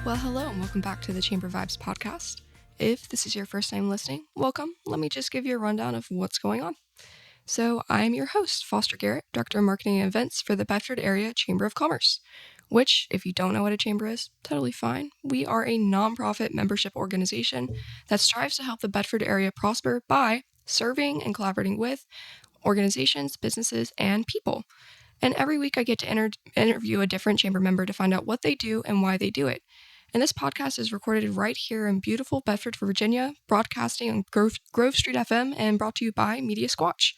Well, hello, and welcome back to the Chamber Vibes podcast. If this is your first time listening, welcome. Let me just give you a rundown of what's going on. So, I'm your host, Foster Garrett, Director of Marketing and Events for the Bedford Area Chamber of Commerce, which, if you don't know what a chamber is, totally fine. We are a nonprofit membership organization that strives to help the Bedford area prosper by serving and collaborating with organizations, businesses, and people. And every week I get to interview a different chamber member to find out what they do and why they do it. And this podcast is recorded right here in beautiful Bedford, Virginia, broadcasting on Grove Street FM and brought to you by Media Squatch.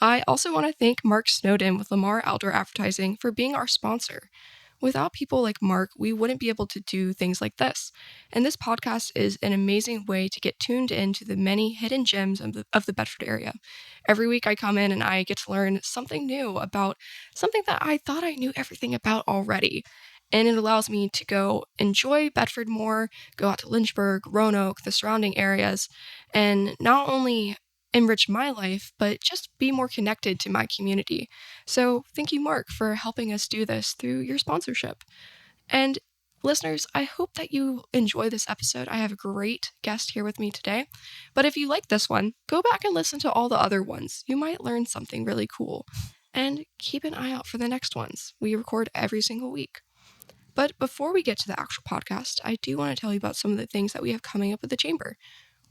I also want to thank Mark Snowden with Lamar Outdoor Advertising for being our sponsor. Without people like Mark, we wouldn't be able to do things like this. And this podcast is an amazing way to get tuned into the many hidden gems of the Bedford area. Every week I come in and I get to learn something new about something that I thought I knew everything about already. And it allows me to go enjoy Bedford more, go out to Lynchburg, Roanoke, the surrounding areas, and not only enrich my life, but just be more connected to my community. So thank you, Mark, for helping us do this through your sponsorship. And listeners, I hope that you enjoy this episode. I have a great guest here with me today. But if you like this one, go back and listen to all the other ones. You might learn something really cool. And keep an eye out for the next ones. We record every single week. But before we get to the actual podcast, I do want to tell you about some of the things that we have coming up at the Chamber.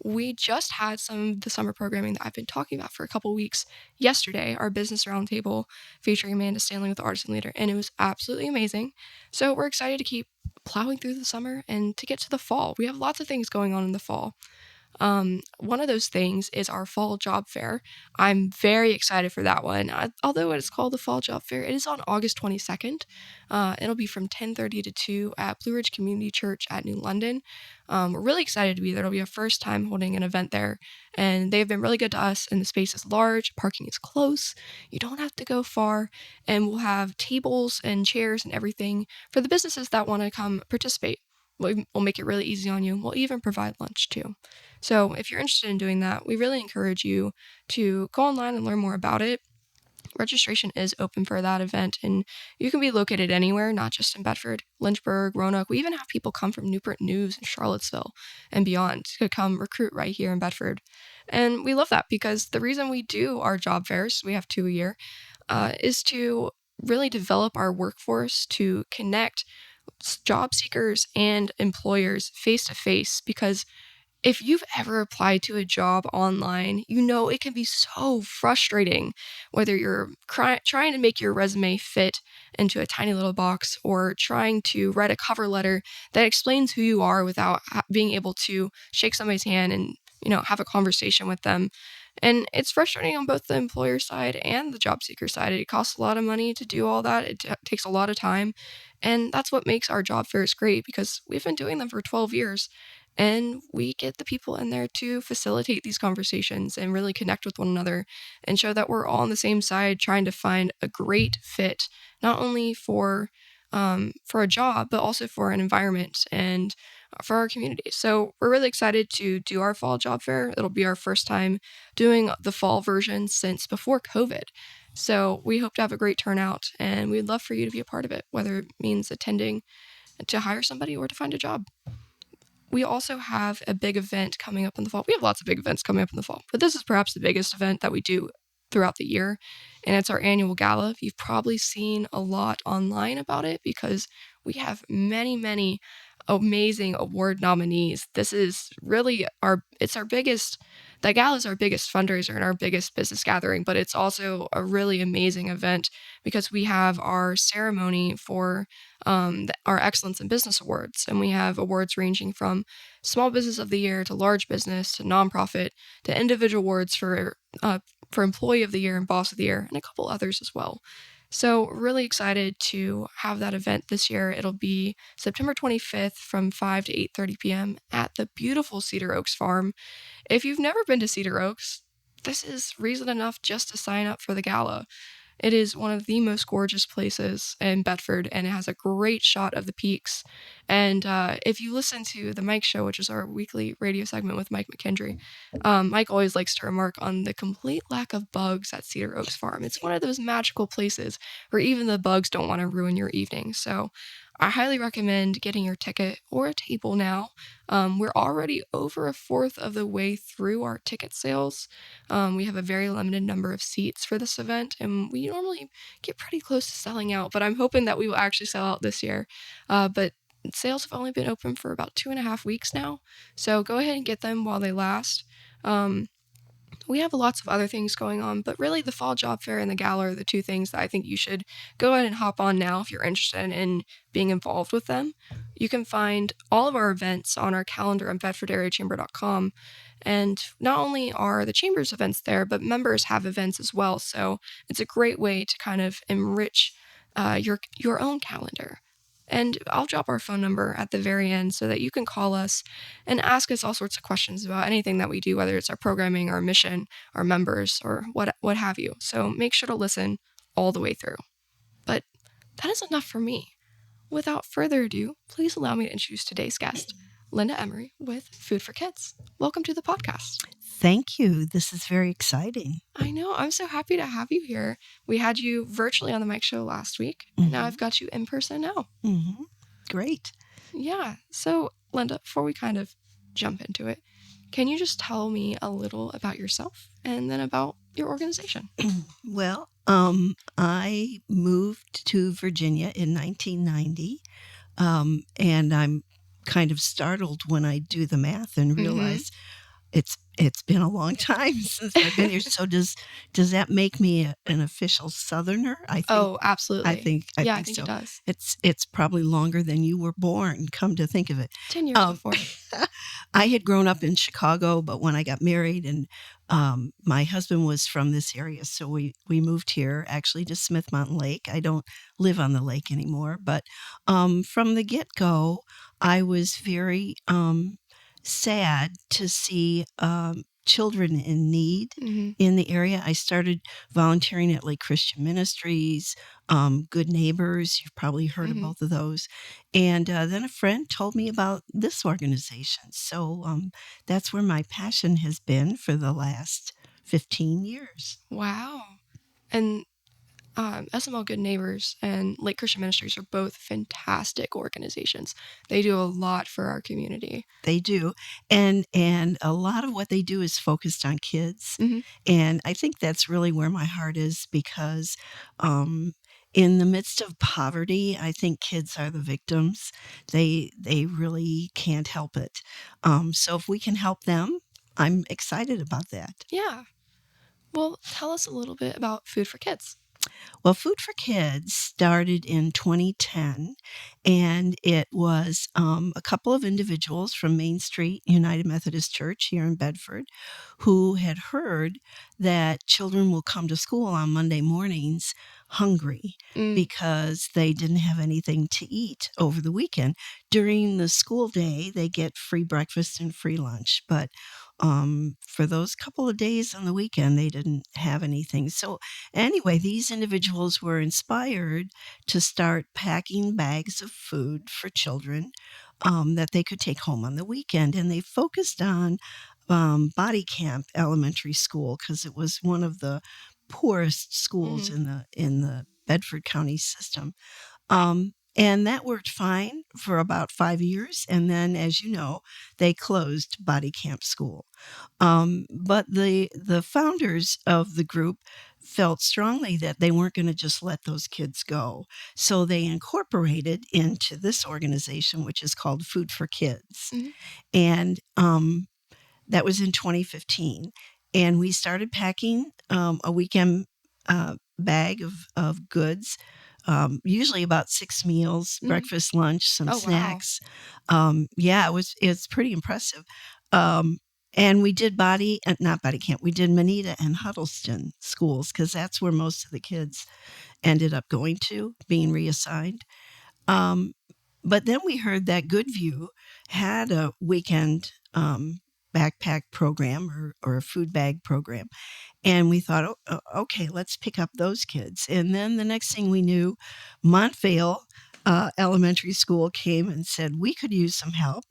We just had some of the summer programming that I've been talking about for a couple weeks yesterday, our business roundtable featuring Amanda Stanley with the Artisan Leader, and it was absolutely amazing. So we're excited to keep plowing through the summer and to get to the fall. We have lots of things going on in the fall. One of those things is our fall job fair. I'm very excited for that one. Although it's called the fall job fair, it is on August 22nd. It'll be from 10:30 to 2 at Blue Ridge Community Church at New London. We're really excited to be there. It'll be our first time holding an event there, and they've been really good to us, and the space is large, parking is close, you don't have to go far, and we'll have tables and chairs and everything for the businesses that want to come participate. We'll make it really easy on you. We'll even provide lunch too. So if you're interested in doing that, we really encourage you to go online and learn more about it. Registration is open for that event, and you can be located anywhere, not just in Bedford, Lynchburg, Roanoke. We even have people come from Newport News and Charlottesville and beyond to come recruit right here in Bedford. And we love that because the reason we do our job fairs, we have 2 a year, is to really develop our workforce to connect job seekers and employers face to face, because if you've ever applied to a job online, you know it can be so frustrating, whether you're trying to make your resume fit into a tiny little box or trying to write a cover letter that explains who you are without being able to shake somebody's hand and, have a conversation with them. And it's frustrating on both the employer side and the job seeker side. It costs a lot of money to do all that. It takes a lot of time. And that's what makes our job fairs great, because we've been doing them for 12 years. And we get the people in there to facilitate these conversations and really connect with one another and show that we're all on the same side trying to find a great fit, not only for a job, but also for an environment and for our community. So we're really excited to do our fall job fair. It'll be our first time doing the fall version since before COVID. So we hope to have a great turnout, and we'd love for you to be a part of it, whether it means attending to hire somebody or to find a job. We also have a big event coming up in the fall. We have lots of big events coming up in the fall, but this is perhaps the biggest event that we do throughout the year, and it's our annual gala. You've probably seen a lot online about it because we have many, many amazing award nominees. This is really the gala is our biggest fundraiser and our biggest business gathering, but it's also a really amazing event because we have our ceremony for our Excellence in Business Awards, and we have awards ranging from Small Business of the Year to Large Business to Nonprofit to individual awards for Employee of the Year and Boss of the Year, and a couple others as well. So really excited to have that event this year. It'll be September 25th from 5 to 8:30 p.m. at the beautiful Cedar Oaks Farm. If you've never been to Cedar Oaks, this is reason enough just to sign up for the gala. It is one of the most gorgeous places in Bedford, and it has a great shot of the peaks. And if you listen to the Mike Show, which is our weekly radio segment with Mike McKendry, Mike always likes to remark on the complete lack of bugs at Cedar Oaks Farm. It's one of those magical places where even the bugs don't want to ruin your evening. So I highly recommend getting your ticket or a table now. We're already over a fourth of the way through our ticket sales. We have a very limited number of seats for this event, and we normally get pretty close to selling out, but I'm hoping that we will actually sell out this year. But sales have only been open for about 2.5 weeks now, so go ahead and get them while they last. We have lots of other things going on, but really the fall job fair and the gala are the two things that I think you should go ahead and hop on now if you're interested in being involved with them. You can find all of our events on our calendar on bedfordareachamber.com. And not only are the chamber's events there, but members have events as well. So it's a great way to kind of enrich your own calendar. And I'll drop our phone number at the very end so that you can call us and ask us all sorts of questions about anything that we do, whether it's our programming, our mission, our members, or what have you. So make sure to listen all the way through. But that is enough for me. Without further ado, please allow me to introduce today's guest, Linda Emery with Food for Kids. Welcome to the podcast. Thank you. This is very exciting. I know. I'm so happy to have you here. We had you virtually on the Mike Show last week. Mm-hmm. Now I've got you in person now. Mm-hmm. Great. Yeah. So, Linda, before we kind of jump into it, can you just tell me a little about yourself and then about your organization? Well, I moved to Virginia in 1990, and I'm kind of startled when I do the math and realize it's been a long time since I've been here. So does that make me an official Southerner? I think. Oh, absolutely. I think so. It does. It's probably longer than you were born. Come to think of it, 10 years before. I had grown up in Chicago, but when I got married and my husband was from this area, so we moved here actually to Smith Mountain Lake. I don't live on the lake anymore, but from the get-go, I was very sad to see children in need in the area. I started volunteering at Lake Christian Ministries, Good Neighbors. You've probably heard of both of those. And then a friend told me about this organization. So that's where my passion has been for the last 15 years. Wow. And SML Good Neighbors and Lake Christian Ministries are both fantastic organizations. They do a lot for our community. They do. And a lot of what they do is focused on kids. And I think that's really where my heart is because in the midst of poverty, I think kids are the victims. They really can't help it. So if we can help them, I'm excited about that. Yeah. Well, tell us a little bit about Food for Kids. Well, Food for Kids started in 2010, and it was a couple of individuals from Main Street United Methodist Church here in Bedford who had heard that children will come to school on Monday mornings hungry because they didn't have anything to eat over the weekend. During the school day, they get free breakfast and free lunch, but for those couple of days on the weekend, they didn't have anything. So anyway, these individuals were inspired to start packing bags of food for children that they could take home on the weekend. And they focused on Body Camp Elementary School because it was one of the poorest schools in the Bedford County system. And that worked fine for about 5 years. And then, as you know, they closed Body Camp School. But the founders of the group felt strongly that they weren't going to just let those kids go. So they incorporated into this organization, which is called Food for Kids. And that was in 2015. And we started packing a weekend bag of goods. Usually about 6 meals, breakfast, lunch, some snacks. Wow. It's pretty impressive. And we did not Body Camp, we did Manita and Huddleston schools because that's where most of the kids ended up going to, being reassigned. But then we heard that Goodview had a weekend backpack program or a food bag program. And we thought, okay, let's pick up those kids. And then the next thing we knew, Montvale Elementary School came and said we could use some help.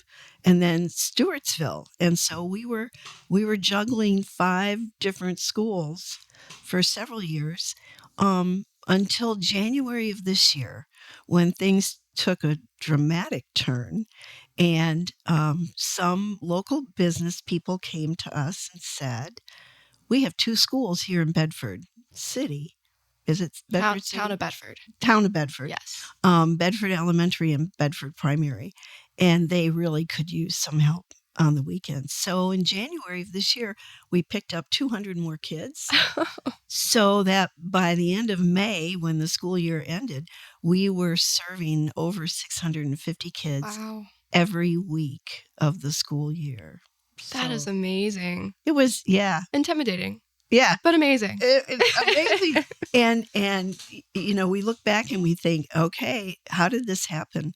And then Stewartsville. And so we were juggling 5 different schools for several years until January of this year when things took a dramatic turn, and some local business people came to us and said, we have 2 schools here in Bedford City. Is it Bedford City? Town of Bedford. Town of Bedford. Yes. Bedford Elementary and Bedford Primary. And they really could use some help on the weekends. So in January of this year, we picked up 200 more kids. So that by the end of May, when the school year ended, we were serving over 650 kids Wow. every week of the school year. That is amazing. It was, yeah. Intimidating. Yeah. But amazing. It's amazing. and, we look back and we think, okay, how did this happen?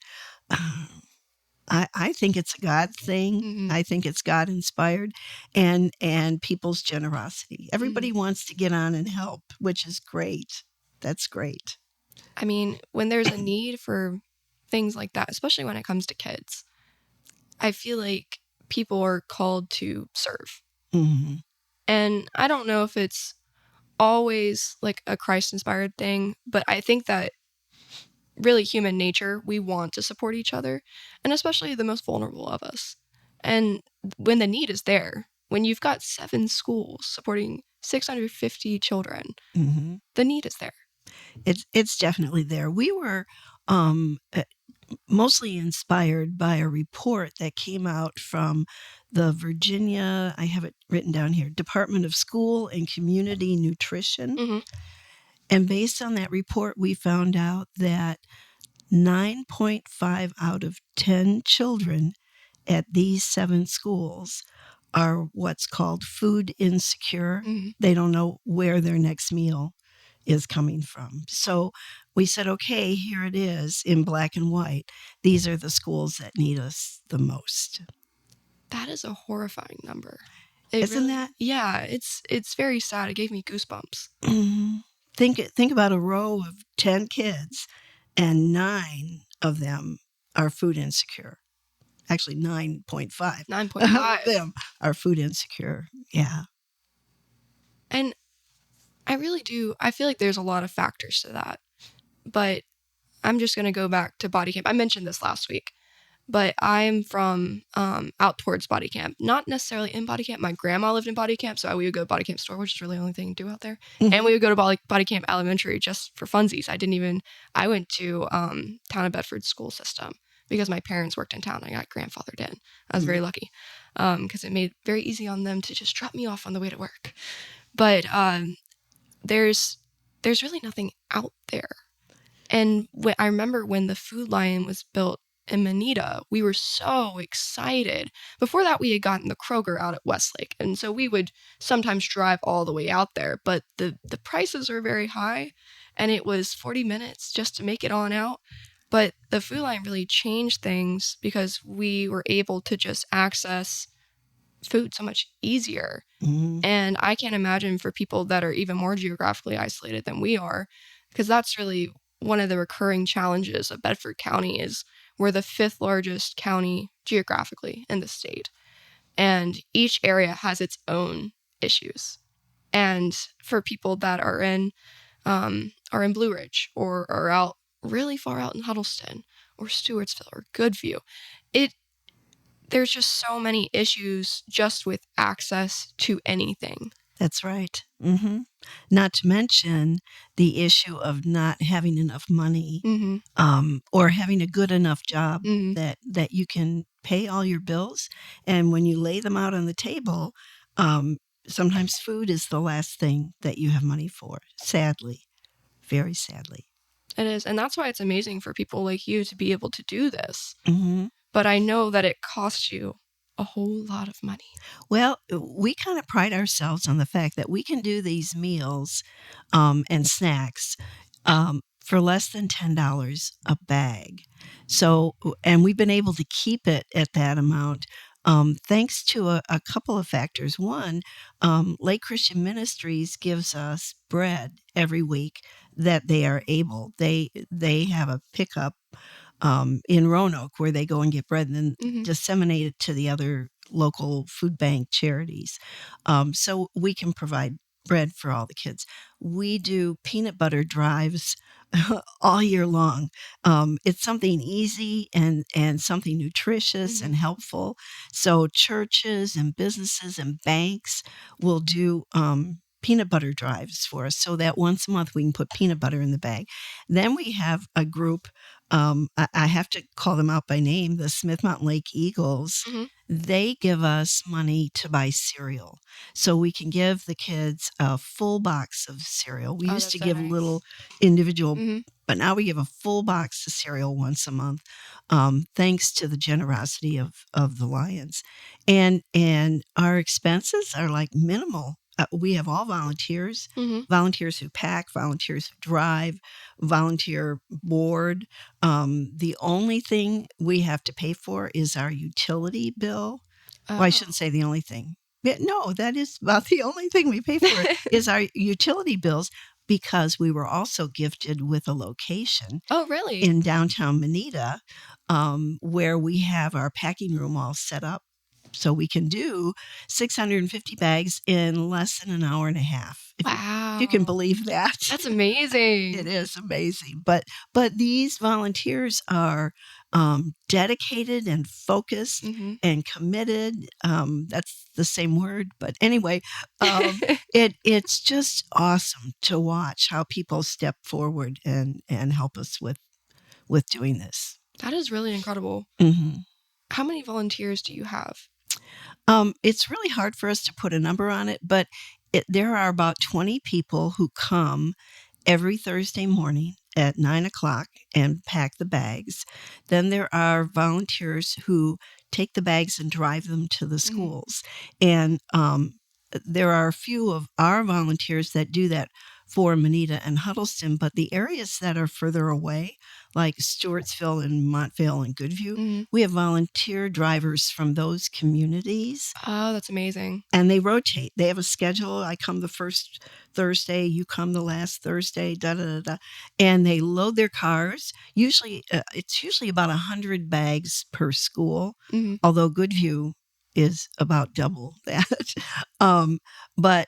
I think it's a God thing. Mm-hmm. I think it's God inspired and people's generosity. Everybody wants to get on and help, which is great. That's great. I mean, when there's a need for things like that, especially when it comes to kids, I feel like people are called to serve. Mm-hmm. And I don't know if it's always like a Christ-inspired thing, but I think that really human nature, we want to support each other, and especially the most vulnerable of us. And when the need is there, when you've got 7 schools supporting 650 children, Mm-hmm. the need is there. It's definitely there. We were mostly inspired by a report that came out from the Virginia, I have it written down here, Department of School and Community Nutrition. Mm-hmm. And based on that report, we found out that 9.5 out of 10 children at these 7 schools are what's called food insecure. Mm-hmm. They don't know where their next meal is coming from. So we said, okay, here it is in black and white. These are the schools that need us the most. That is a horrifying number. Isn't that? Yeah, it's very sad. It gave me goosebumps. Mm-hmm. Think about a row of 10 kids, and 9 of them are food insecure. Actually, 9.5. 9.5 of them are food insecure. Yeah. And I really do. I feel like there's a lot of factors to that. But I'm just going to go back to body camp. I mentioned this last week, but I'm from out towards body camp. Not necessarily in body camp. My grandma lived in body camp, so we would go to body camp store, which is really the only thing to do out there. Mm-hmm. And we would go to body camp elementary just for funsies. I went to Town of Bedford school system because my parents worked in town. I got grandfathered in. I was very lucky because it made it very easy on them to just drop me off on the way to work. But there's really nothing out there. And I remember when the Food Lion was built in Manita, we were so excited. Before that, we had gotten the Kroger out at Westlake, and so we would sometimes drive all the way out there, but the prices are very high, and it was 40 minutes just to make it on out. But the Food Lion really changed things because we were able to just access food so much easier. Mm-hmm. And I can't imagine for people that are even more geographically isolated than we are, because that's really one of the recurring challenges of Bedford County is we're the 5th largest county geographically in the state. And each area has its own issues. And for people that are in Blue Ridge or are out really far out in Huddleston or Stewartsville or Goodview, there's just so many issues just with access to anything. That's right. Mm-hmm. Not to mention the issue of not having enough money or having a good enough job that you can pay all your bills. And when you lay them out on the table, sometimes food is the last thing that you have money for, sadly, very sadly. It is. And that's why it's amazing for people like you to be able to do this. Mm-hmm. But I know that it costs you a whole lot of money. Well, we kind of pride ourselves on the fact that we can do these meals and snacks for less than $10 a bag. So, and we've been able to keep it at that amount thanks to a couple of factors. One, Lake Christian Ministries gives us bread every week that they are able. They have a pickup in Roanoke where they go and get bread and then disseminate it to the other local food bank charities. So we can provide bread for all the kids. We do peanut butter drives all year long. It's something easy and something nutritious and helpful. So churches and businesses and banks will do peanut butter drives for us, so that once a month we can put peanut butter in the bag. Then we have a group, I have to call them out by name, the Smith Mountain Lake Eagles. They give us money to buy cereal, so we can give the kids a full box of cereal. We used to give little individual, but now we give a full box of cereal once a month, thanks to the generosity of the Lions. And our expenses are like minimal. We have all volunteers, volunteers who pack, volunteers who drive, volunteer board. The only thing we have to pay for is our utility bill. Well, I shouldn't say the only thing. No, that is about the only thing we pay for is our utility bills, because we were also gifted with a location. Oh, really? In downtown Manita, where we have our packing room all set up. So we can do 650 bags in less than an hour and a half. Wow. If you can believe that. That's amazing. It is amazing. But these volunteers are dedicated and focused and committed. That's the same word. But anyway, it's just awesome to watch how people step forward and help us with doing this. That is really incredible. How many volunteers do you have? It's really hard for us to put a number on it, but there are about 20 people who come every Thursday morning at 9 o'clock and pack the bags. Then there are volunteers who take the bags and drive them to the schools. And there are a few of our volunteers that do that for Manita and Huddleston, but the areas that are further away, like Stewartsville and Montvale and Goodview, we have volunteer drivers from those communities. Oh, that's amazing. And they rotate. They have a schedule. I come the first Thursday, you come the last Thursday, and they load their cars. Usually, it's usually about 100 bags per school, although Goodview is about double that. But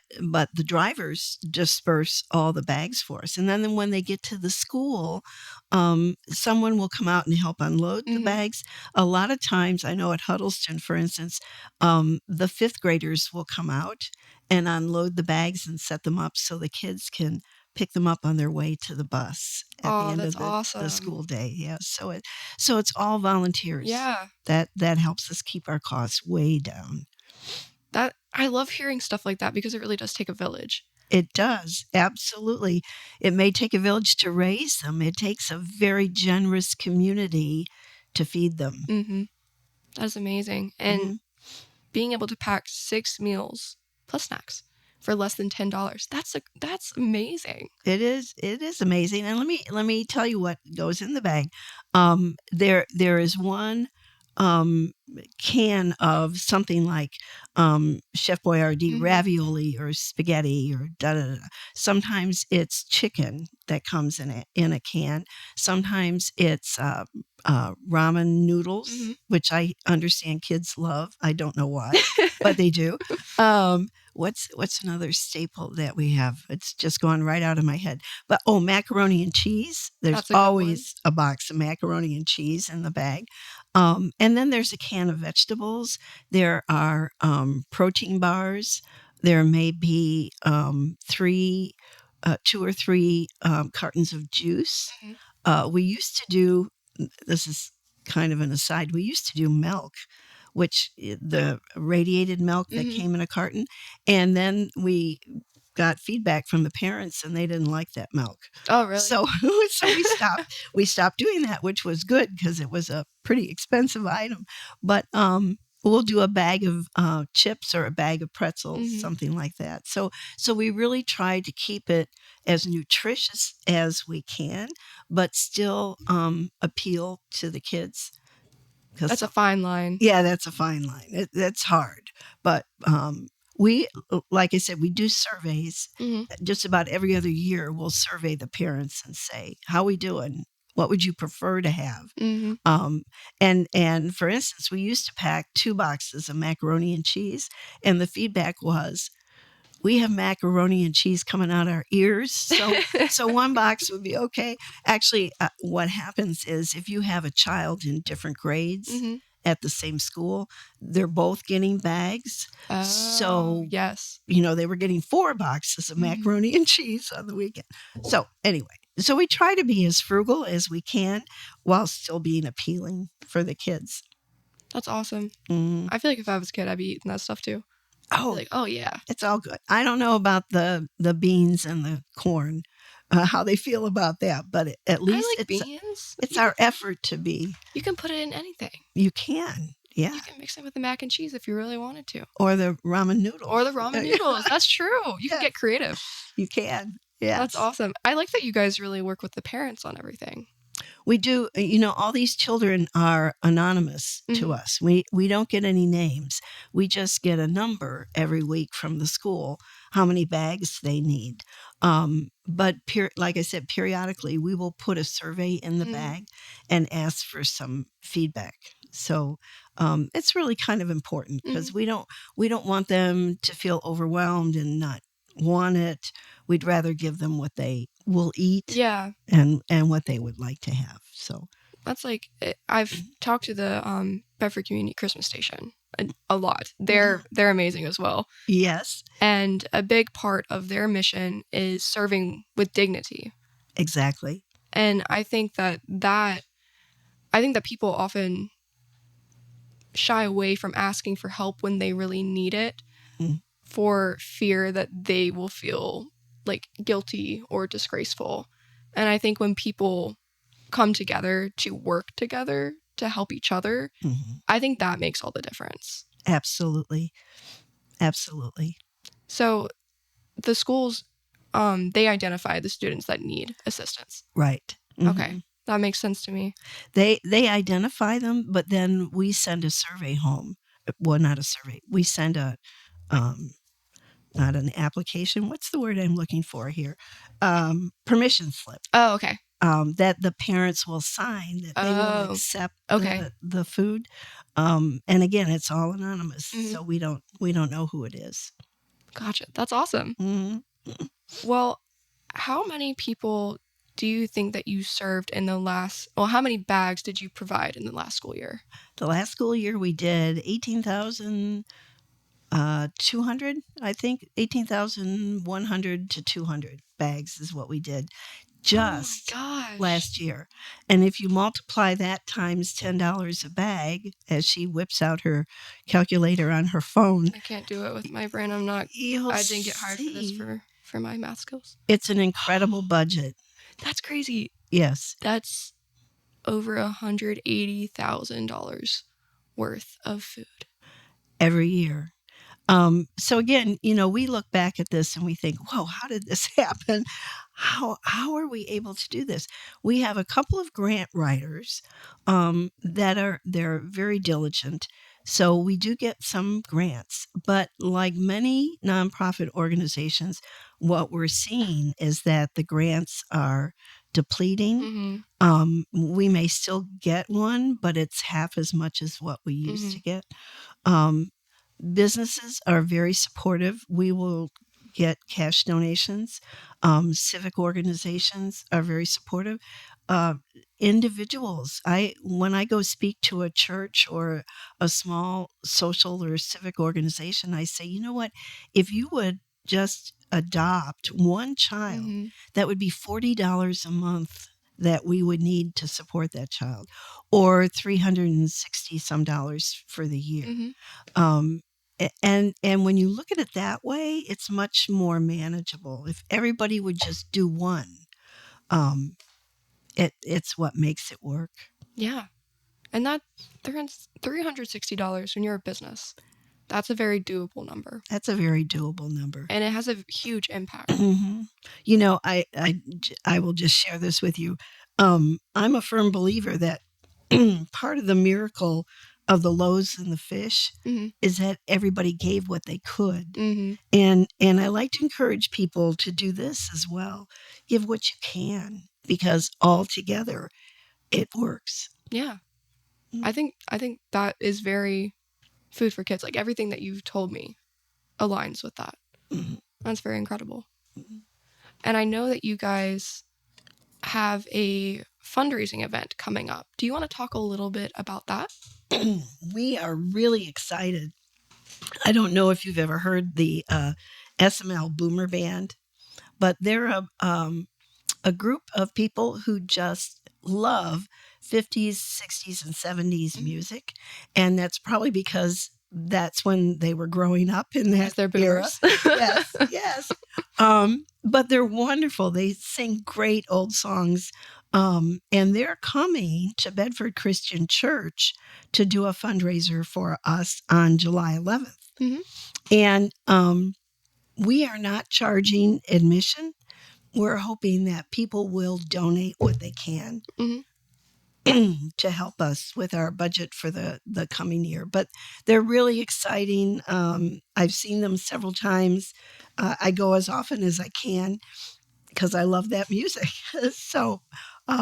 the drivers disperse all the bags for us. And then when they get to the school, someone will come out and help unload the bags. A lot of times, I know at Huddleston, for instance, the fifth graders will come out and unload the bags and set them up so the kids can pick them up on their way to the bus at the end of the school day. Yeah. So it's all volunteers. Yeah. That helps us keep our costs way down. That I love hearing stuff like that, because it really does take a village. It does. Absolutely. It may take a village to raise them. It takes a very generous community to feed them. That's amazing. And being able to pack 6 meals plus snacks for less than $10. That's amazing. It is amazing. And let me tell you what goes in the bag. There is one can of something like Chef Boyardee ravioli or spaghetti or da. Sometimes it's chicken that comes in a can. Sometimes it's ramen noodles, which I understand kids love. I don't know why, but they do. What's another staple that we have? It's just gone right out of my head. But macaroni and cheese. There's always a box of macaroni and cheese in the bag. And then there's a can of vegetables. There are protein bars. There may be 2 or 3 cartons of juice. We used to do, this is kind of an aside, we used to do milk, which the radiated milk that came in a carton. And then we got feedback from the parents and they didn't like that milk. Oh, really? So we stopped doing that, which was good because it was a pretty expensive item. But we'll do a bag of chips or a bag of pretzels, something like that. So we really try to keep it as nutritious as we can, but still appeal to the kids. That's a fine line. Yeah, that's a fine line. That's hard. But we, like I said, we do surveys. Just about every other year, we'll survey the parents and say, how we doing? What would you prefer to have? And for instance, we used to pack 2 boxes of macaroni and cheese. And the feedback was, we have macaroni and cheese coming out our ears. So one box would be okay. Actually, what happens is if you have a child in different grades Mm-hmm. at the same school, they're both getting bags. Oh, So, yes. they were getting 4 boxes of macaroni and cheese on the weekend. So anyway, so we try to be as frugal as we can while still being appealing for the kids. That's awesome. Mm. I feel like if I was a kid, I'd be eating that stuff too. Oh, Like, oh yeah, it's all good. I don't know about the beans and the corn, how they feel about that, but at least I like beans. it's our effort to be. You can put it in anything. You can, yeah. You can mix it with the mac and cheese if you really wanted to. Or the ramen noodles. Or the ramen noodles. That's true. You can get creative. You can. Yeah. That's awesome. I like that you guys really work with the parents on everything. We do, all these children are anonymous to us. We don't get any names. We just get a number every week from the school, how many bags they need. But like I said, periodically we will put a survey in the bag and ask for some feedback. So it's really kind of important because we don't want them to feel overwhelmed and not want it. We'd rather give them what they will eat and what they would like to have. So that's like, I've talked to the Bedford Community Christmas Station a lot. They're amazing as well. Yes. And a big part of their mission is serving with dignity. Exactly. And I think that people often shy away from asking for help when they really need it for fear that they will feel like guilty or disgraceful. And I think when people come together to work together to help each other, I think that makes all the difference. Absolutely. Absolutely. So the schools, they identify the students that need assistance. Right. Okay. That makes sense to me. They identify them, but then we send a survey home. Well, not a survey. We send a not an application. What's the word I'm looking for here? Permission slip. Oh, okay. That the parents will sign that they will accept the food. And again, it's all anonymous, so we don't know who it is. Gotcha. That's awesome. Well, how many people do you think that you served in the last? Well, how many bags did you provide in the last school year? The last school year we did 18,200, I think 18,100 to 200 bags is what we did just last year. And if you multiply that times $10 a bag, as she whips out her calculator on her phone. I can't do it with my brain. I didn't get hired for this for my math skills. It's an incredible budget. That's crazy. Yes. That's over $180,000 worth of food every year. So again, we look back at this and we think, whoa, how did this happen? How are we able to do this? We have a couple of grant writers they're very diligent. So we do get some grants, but like many nonprofit organizations, what we're seeing is that the grants are depleting. We may still get one, but it's half as much as what we used to get. Businesses are very supportive. We will get cash donations. Civic organizations are very supportive. Individuals, when I go speak to a church or a small social or civic organization, I say, you know what, if you would just adopt one child, that would be $40 a month that we would need to support that child, or $360 some for the year. And when you look at it that way, it's much more manageable. If everybody would just do one, it's what makes it work. Yeah. And that $360 when you're a business, that's a very doable number. That's a very doable number. And it has a huge impact. I will just share this with you. I'm a firm believer that part of the miracle of the loaves and the fish is that everybody gave what they could. And I like to encourage people to do this as well. Give what you can, because all together it works. Yeah. I think that is very food for kids. Like everything that you've told me aligns with that. That's very incredible. Mm-hmm. And I know that you guys have a fundraising event coming up. Do you want to talk a little bit about that? We are really excited. I don't know if you've ever heard the SML Boomer Band, but they're a group of people who just love 50s, 60s, and 70s music. And that's probably because that's when they were growing up in that They're era. boomers. Yes, yes. But they're wonderful. They sing great old songs. And they're coming to Bedford Christian Church to do a fundraiser for us on July 11th. Mhm. And we are not charging admission. We're hoping that people will donate what they can Mhm. to help us with our budget for the coming year. But they're really exciting. I've seen them several times. I go as often as I can because I love that music. So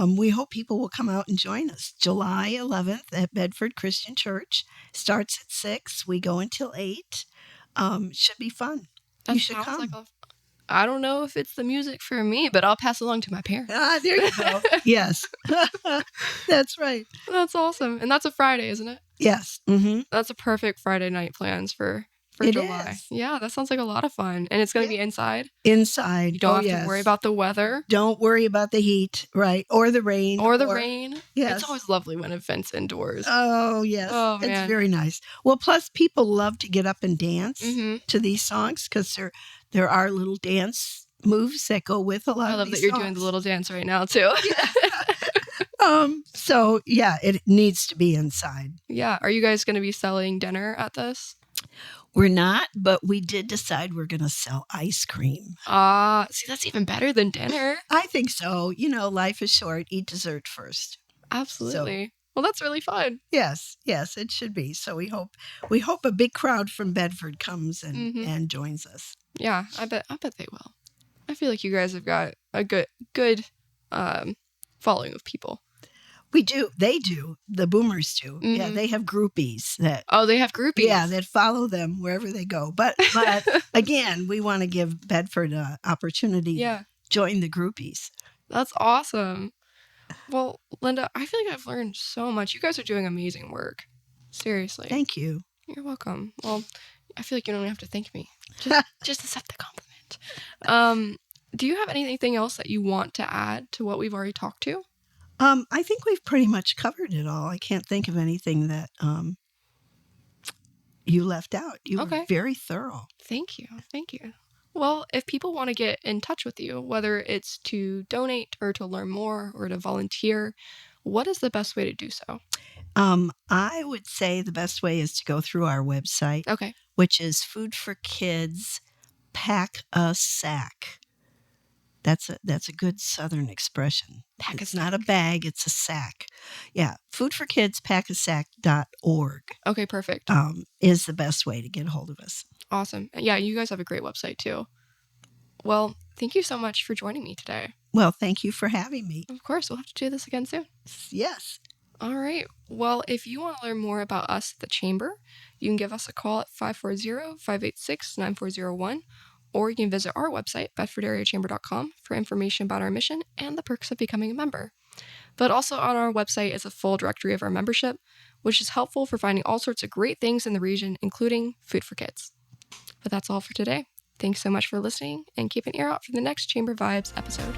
we hope people will come out and join us. July 11th at Bedford Christian Church. Starts at 6. We go until 8. Should be fun. That You should sounds come. like I don't know if it's the music for me, but I'll pass along to my parents. There you go. Yes. That's right. That's awesome. And that's a Friday, isn't it? Yes. Mm-hmm. That's a perfect Friday night plans for It July. is. Yeah, that sounds like a lot of fun. And it's going to be inside. Inside. You don't have to worry about the weather. Don't worry about the heat, right? Or the rain. Or the rain. Yes. It's always lovely when events indoors. Oh, yes. Oh, It's man. very nice. Well, plus people love to get up and dance Mhm. to these songs because there are little dance moves that go with a lot I of love these that you're songs. doing the little dance right now, too. So, yeah, it needs to be inside. Yeah. Are you guys going to be selling dinner at this? We're not, but we did decide we're going to sell ice cream. See, that's even better than dinner. I think so. You know, life is short. Eat dessert first. Absolutely. Well, that's really fun. Yes, it should be. So we hope a big crowd from Bedford comes and joins us. Yeah, I bet they will. I feel like you guys have got a good following of people. We do. They do. The boomers do. Mm-hmm. Yeah, they have groupies that. Oh, they have groupies. Yeah, that follow them wherever they go. But again, we want to give Bedford an opportunity to join the groupies. That's awesome. Well, Linda, I feel like I've learned so much. You guys are doing amazing work. Seriously. Thank you. You're welcome. Well, I feel like you don't have to thank me. Just accept the compliment. Do you have anything else that you want to add to what we've already talked to? I think we've pretty much covered it all. I can't think of anything that you left out. You were very thorough. Thank you. Well, if people want to get in touch with you, whether it's to donate or to learn more or to volunteer, what is the best way to do so? I would say the best way is to go through our website, which is Food for Kids Pack a Sack. That's a good Southern expression. It's not a bag, it's a sack. Yeah, foodforkidspackasack.org. Okay, perfect. Is the best way to get a hold of us. Awesome. Yeah, you guys have a great website too. Well, thank you so much for joining me today. Well, thank you for having me. Of course, we'll have to do this again soon. Yes. All right. Well, if you want to learn more about us at the Chamber, you can give us a call at 540-586-9401, or you can visit our website, bedfordareachamber.com, for information about our mission and the perks of becoming a member. But also on our website is a full directory of our membership, which is helpful for finding all sorts of great things in the region, including food for kids. But that's all for today. Thanks so much for listening, and keep an ear out for the next Chamber Vibes episode.